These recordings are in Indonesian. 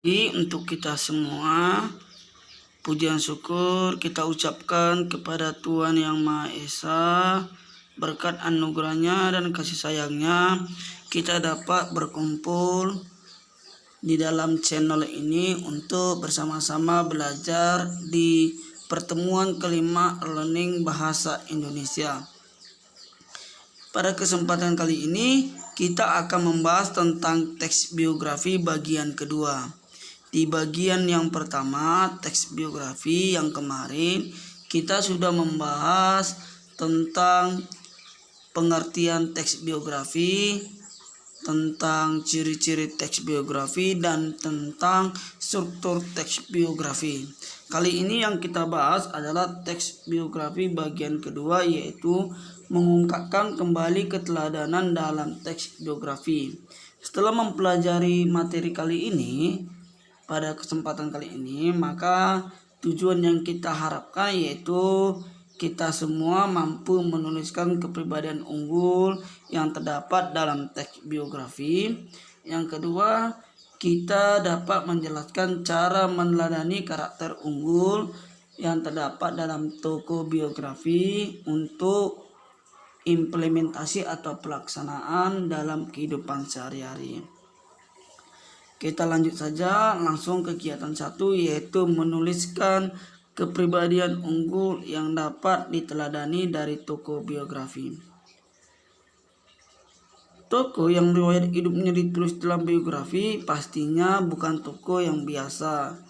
Untuk kita semua, pujian syukur kita ucapkan kepada Tuhan Yang Maha Esa. Berkat anugerahnya dan kasih sayangnya, kita dapat berkumpul di dalam channel ini untuk bersama-sama belajar di pertemuan kelima Learning Bahasa Indonesia. Pada kesempatan kali ini, kita akan membahas tentang teks biografi bagian kedua. Di bagian yang pertama, teks biografi yang kemarin, kita sudah membahas tentang pengertian teks biografi, tentang ciri-ciri teks biografi, dan tentang struktur teks biografi. Kali ini yang kita bahas adalah teks biografi bagian kedua, yaitu mengungkapkan kembali keteladanan dalam teks biografi. Setelah mempelajari materi kali ini, pada kesempatan kali ini, maka tujuan yang kita harapkan yaitu kita semua mampu menuliskan kepribadian unggul yang terdapat dalam teks biografi. Yang kedua, kita dapat menjelaskan cara meneladani karakter unggul yang terdapat dalam tokoh biografi untuk implementasi atau pelaksanaan dalam kehidupan sehari-hari. Kita lanjut saja langsung kegiatan 1, yaitu menuliskan kepribadian unggul yang dapat diteladani dari tokoh biografi. Tokoh yang riwayat hidupnya ditulis dalam biografi pastinya bukan tokoh yang biasa.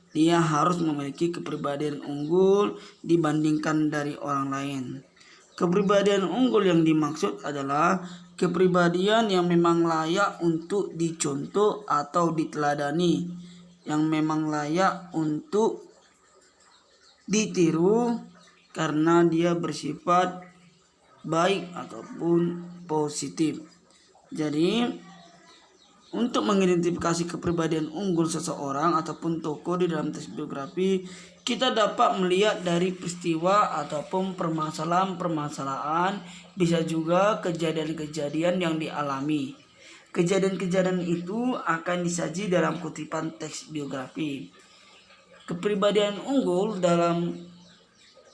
Dia harus memiliki kepribadian unggul dibandingkan dari orang lain. Kepribadian unggul yang dimaksud adalah kepribadian yang memang layak untuk dicontoh atau diteladani, yang memang layak untuk ditiru karena dia bersifat baik ataupun positif. Jadi, untuk mengidentifikasi kepribadian unggul seseorang ataupun tokoh di dalam teks biografi, kita dapat melihat dari peristiwa ataupun permasalahan-permasalahan, bisa juga kejadian-kejadian yang dialami. Kejadian-kejadian itu akan disaji dalam kutipan teks biografi. Kepribadian unggul dalam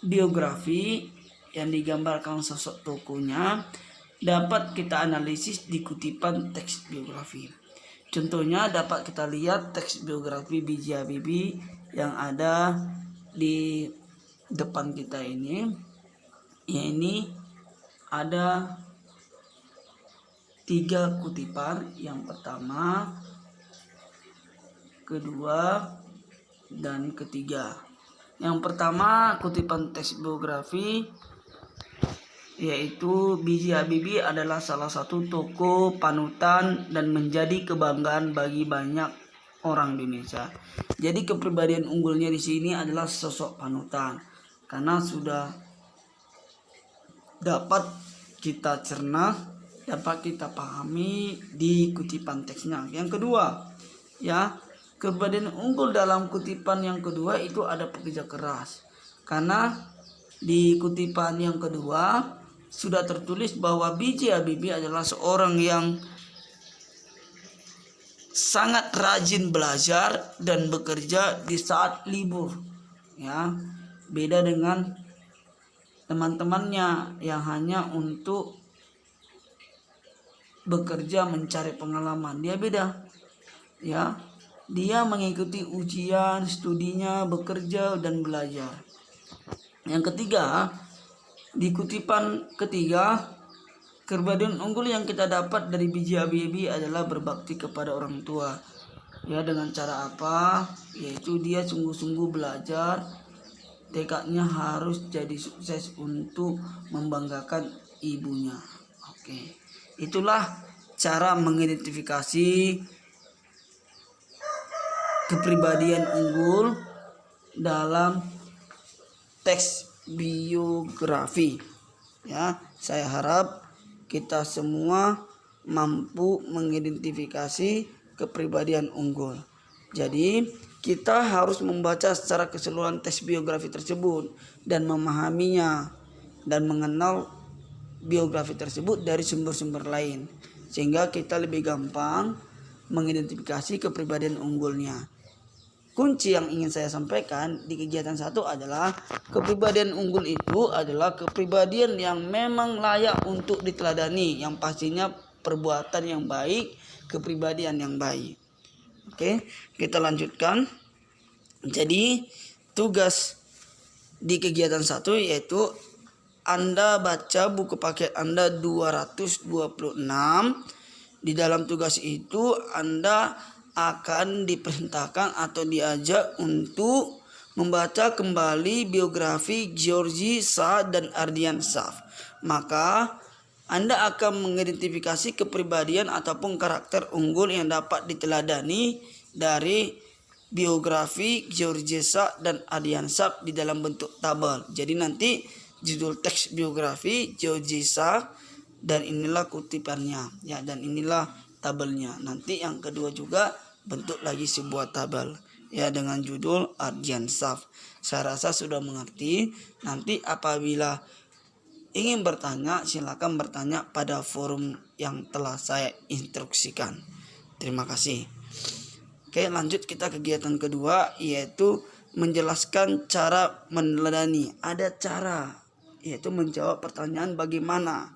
biografi yang digambarkan sosok tokohnya dapat kita analisis di kutipan teks biografi. Contohnya dapat kita lihat teks biografi B.J. Habibie yang ada di depan kita ini. Ini ada 3 kutipan, yang pertama, kedua, dan ketiga. Yang pertama, kutipan teks biografi, yaitu B.J. Habibie adalah salah satu tokoh panutan dan menjadi kebanggaan bagi banyak orang Indonesia. Jadi kepribadian unggulnya di sini adalah sosok panutan, karena sudah dapat kita cerna, dapat kita pahami di kutipan teksnya. Yang kedua, kepribadian unggul dalam kutipan yang kedua itu ada pekerja keras, karena di kutipan yang kedua sudah tertulis bahwa B.J. Habibie adalah seorang yang sangat rajin belajar dan bekerja di saat libur. Beda dengan teman-temannya yang hanya untuk bekerja mencari pengalaman. Dia beda. Dia mengikuti ujian, studinya, bekerja dan belajar. Yang ketiga, di kutipan ketiga, kepribadian unggul yang kita dapat dari B.J. Habibie adalah berbakti kepada orang tua. Dengan cara apa? Yaitu dia sungguh-sungguh belajar, tekadnya harus jadi sukses untuk membanggakan ibunya. Itulah cara mengidentifikasi kepribadian unggul dalam teks biografi. Saya harap kita semua mampu mengidentifikasi kepribadian unggul. Jadi kita harus membaca secara keseluruhan teks biografi tersebut dan memahaminya dan mengenal biografi tersebut dari sumber-sumber lain, sehingga kita lebih gampang mengidentifikasi kepribadian unggulnya. Kunci yang ingin saya sampaikan di kegiatan 1 adalah kepribadian unggul itu adalah kepribadian yang memang layak untuk diteladani, yang pastinya perbuatan yang baik, kepribadian yang baik. Oke, kita lanjutkan. Jadi tugas di kegiatan 1 yaitu Anda baca buku paket Anda 226. Di dalam tugas itu Anda akan diperintahkan atau diajak untuk membaca kembali biografi George Shah dan Ardian Syaf. Maka Anda akan mengidentifikasi kepribadian ataupun karakter unggul yang dapat diteladani dari biografi George Shah dan Ardian Syaf di dalam bentuk tabel. Jadi nanti judul teks biografi George Shah dan inilah kutipannya ya, dan inilah tabelnya. Nanti yang kedua juga bentuk lagi sebuah tabel ya dengan judul Ardian Syaf. Saya rasa sudah mengerti. Nanti apabila ingin bertanya silakan bertanya pada forum yang telah saya instruksikan. Terima kasih. Oke, lanjut kita kegiatan kedua yaitu menjelaskan cara meneladani. Ada cara yaitu menjawab pertanyaan bagaimana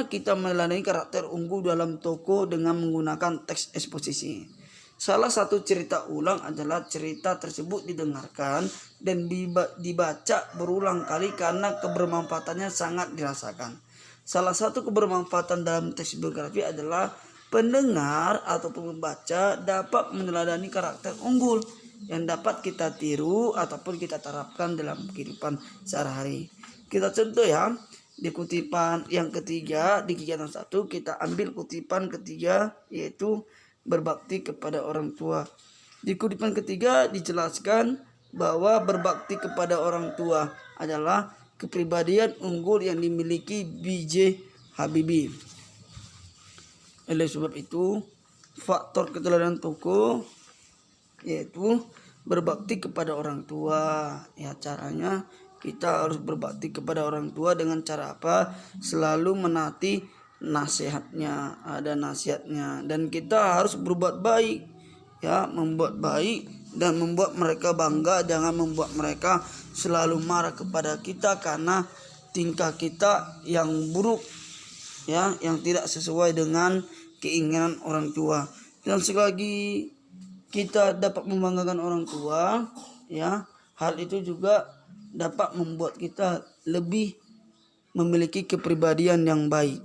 kita meneladani karakter unggul dalam tokoh dengan menggunakan teks eksposisi. Salah satu cerita ulang adalah cerita tersebut didengarkan dan dibaca berulang kali karena kebermanfaatannya sangat dirasakan. Salah satu kebermanfaatan dalam teks biografi adalah pendengar ataupun membaca dapat meneladani karakter unggul yang dapat kita tiru ataupun kita terapkan dalam kehidupan sehari-hari. Kita contoh ya, di kutipan yang ketiga di kegiatan 1 kita ambil kutipan ketiga yaitu berbakti kepada orang tua. Di kutipan ketiga dijelaskan bahwa berbakti kepada orang tua adalah kepribadian unggul yang dimiliki B.J. Habibie. Oleh sebab itu, faktor keteladanan tokoh yaitu berbakti kepada orang tua. Ya, caranya kita harus berbakti kepada orang tua dengan cara apa? Selalu menaati nasihatnya, ada nasihatnya, dan kita harus berbuat baik. Ya, membuat baik dan membuat mereka bangga, jangan membuat mereka selalu marah kepada kita karena tingkah kita yang buruk, ya, yang tidak sesuai dengan keinginan orang tua. Dan selagi kita dapat membanggakan orang tua, ya, hal itu juga dapat membuat kita lebih memiliki kepribadian yang baik.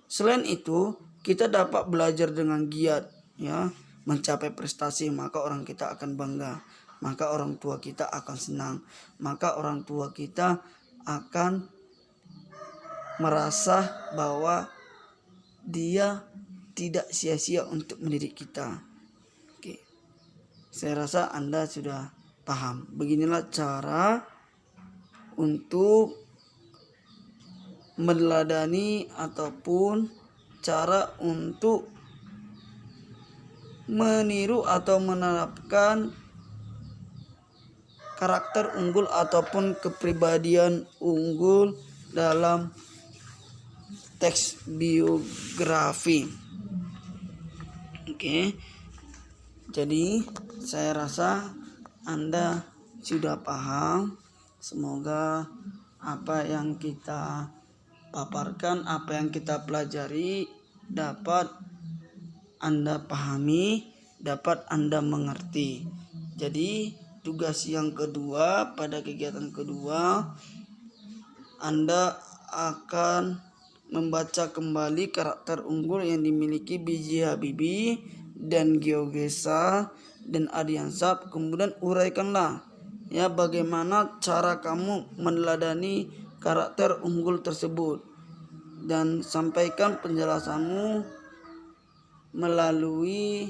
Selain itu, kita dapat belajar dengan giat, ya, mencapai prestasi, maka orang kita akan bangga, maka orang tua kita akan senang, maka orang tua kita akan merasa bahwa dia tidak sia-sia untuk mendidik kita. Oke. Saya rasa Anda sudah paham. Beginilah cara untuk meneladani ataupun cara untuk meniru atau menerapkan karakter unggul ataupun kepribadian unggul dalam teks biografi. Oke. Jadi saya rasa Anda sudah paham. Semoga apa yang kita paparkan, apa yang kita pelajari dapat Anda pahami, dapat Anda mengerti. Jadi tugas yang kedua pada kegiatan kedua, Anda akan membaca kembali karakter unggul yang dimiliki B.J. Habibie dan George Shah dan Ardian Syaf. Kemudian uraikanlah ya bagaimana cara kamu meneladani karakter unggul tersebut dan sampaikan penjelasanmu melalui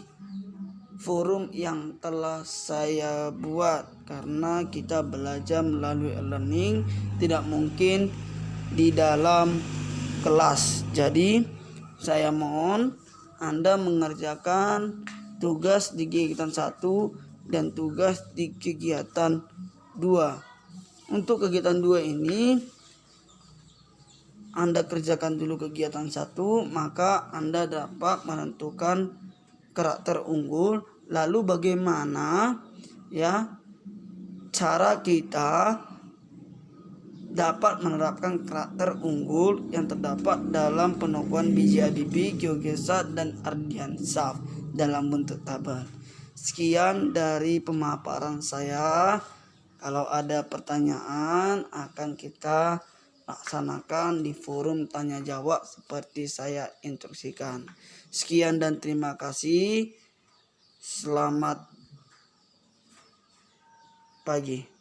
forum yang telah saya buat, karena kita belajar melalui e-learning, tidak mungkin di dalam kelas. Jadi saya mohon Anda mengerjakan tugas di kegiatan 1 dan tugas di kegiatan 2. Untuk kegiatan 2 ini Anda kerjakan dulu kegiatan 1, maka Anda dapat menentukan karakter unggul. Lalu bagaimana ya cara kita dapat menerapkan karakter unggul yang terdapat dalam penokohan B.J. Habibie, GeoGesa, dan Ardiansah dalam bentuk tabel. Sekian dari pemaparan saya. Kalau ada pertanyaan akan kita laksanakan di forum tanya jawab seperti saya instruksikan. Sekian dan terima kasih. Selamat pagi.